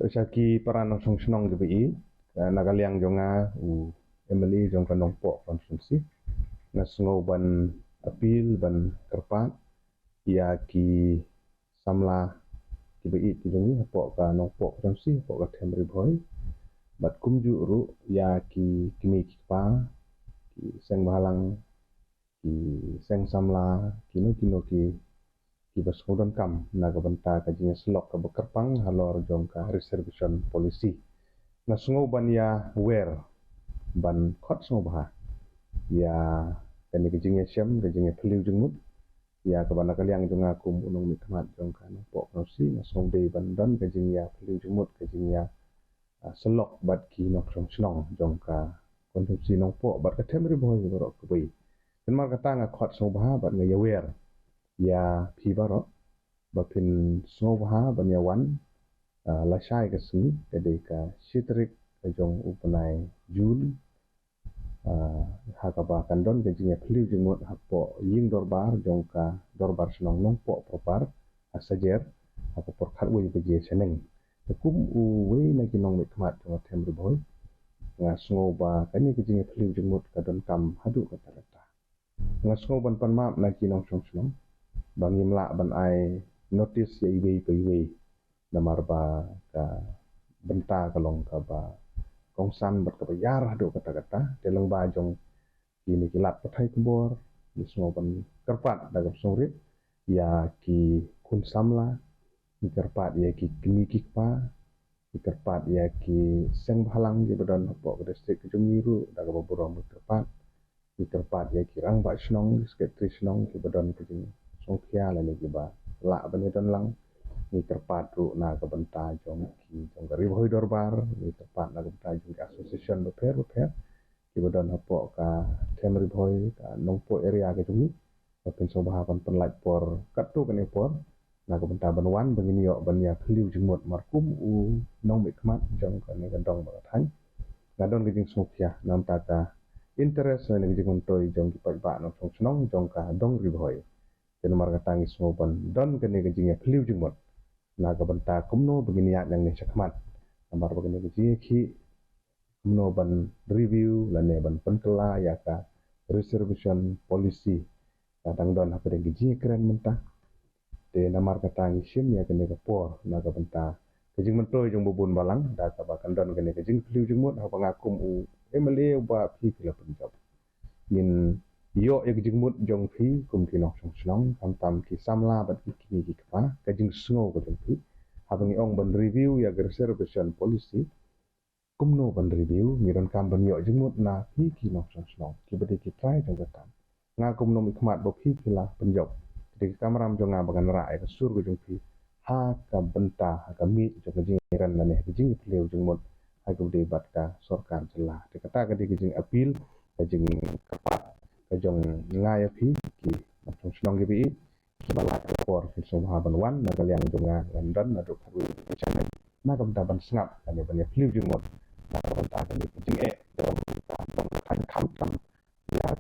Saki paranong song senong gibi nagaliang jonga Emily jong kanong po konstruksi na ban apil ban kerpat ya ki samla gibi ki jongi po ka nong po konstruksi po ka temri boy bat kumju ru ya ki kimi ki pa ki seng balang ki seng samla kino kino ki basudon kam naga banta ka jinya slok ka bekerpang halor jong ka reservation polisi na ban ya wer ban khot bah ya kani ka jinya syam ka jinya peliu jengmut ya ka bana kaliang jong aku unong mitmat jong ka no pok no si na be ban don ka jinya peliu jengmut ka jinya selok bat ki nok snong jong ka konsumsi nong pok bat ka temri boy borok ka bai dan mar kata nga khot bah bat nga ya wer ya phi baro bapin bah ban ya wan la shai ka sini kade ka shitrik ka jong upanai jun hakaba kandon ke jinya peliu jengmut hapo ying dorbar jong ka dorbar senong nong po propar asajer hapo porkhat wei beje seneng kum we na kinong mitmat jong temri boy nga ba kani ke jinya peliu jengmut ka don kam hadu kata kata nga ban pan map na kinong senong bang yimla ban ai notice ya iwe namar ba ka benta kalong ka ba kongsan bat ka bayar do kata-kata teleng ba jong kini kilat pathai kubor ni ban kerpat dalam songrit ya ki kun samla ni kerpat ya ki kini kikpa ni kerpat ya ki seng balang di badan hapo distrik Kejumiru daga baburong kerpat ni kerpat ya ki rang ba snong sekretari snong ki badan kejing songkhia la ni ba la ban dan lang ni kerpat ru na ka benta jong ki jong gari hoi dorbar ni kerpat na benta jong ki association beper ki badan hapo ka temri hoi ka nongpo area ke jumi kapin so bahapan penlait por katu kan por na ka benta banwan bangini yo ban ya peliu jengmot markum nong mikmat jong ka ni gandong ba thang gadon ke jing songkhia nam ta ka interest ni jing toy jong ki pa ba no song jong ka dong ri hoi dan mar katangi ban don ke ni jing ya peliu jengmot na ka benta kumno begini yang ni sakmat amar begini ke ki kumno ban review lane ban penkela ya ka reservation polisi kadang don apa de gi keren mentah de namar katangi sim ya kene ka por na ka benta kejing mentoy jong bubun balang da ka bakan don kene kejing peliu jengmot ha pangakum emale ba pi pila penjob min yo ek jingmut jong phi kum ki nok snong tam ki samla bat ki kini ki kapa ka jing sngo ko jong phi habang ong ban review ya reservation policy kumno ban review miron kam ban yo jingmut na phi ki nok snong ki bade ki try jong ka nga kumno mi khmat bo phi pila penjob de kamram jong nga bagan ra ka sur ko jong phi ha ka benta ha ka mi jong ka jing ran na ne jing pleu jingmut ha ko de bat ka sorkar jela de kata ka de jing appeal ka jing kapa kajong ngaya phi ki matong snong gibi ki bala por ki so haban wan na kaliang jonga landan na do khawi channel na kam ta ban snap kani ban phiu jingmot na kam ta kani jing e kan kam ya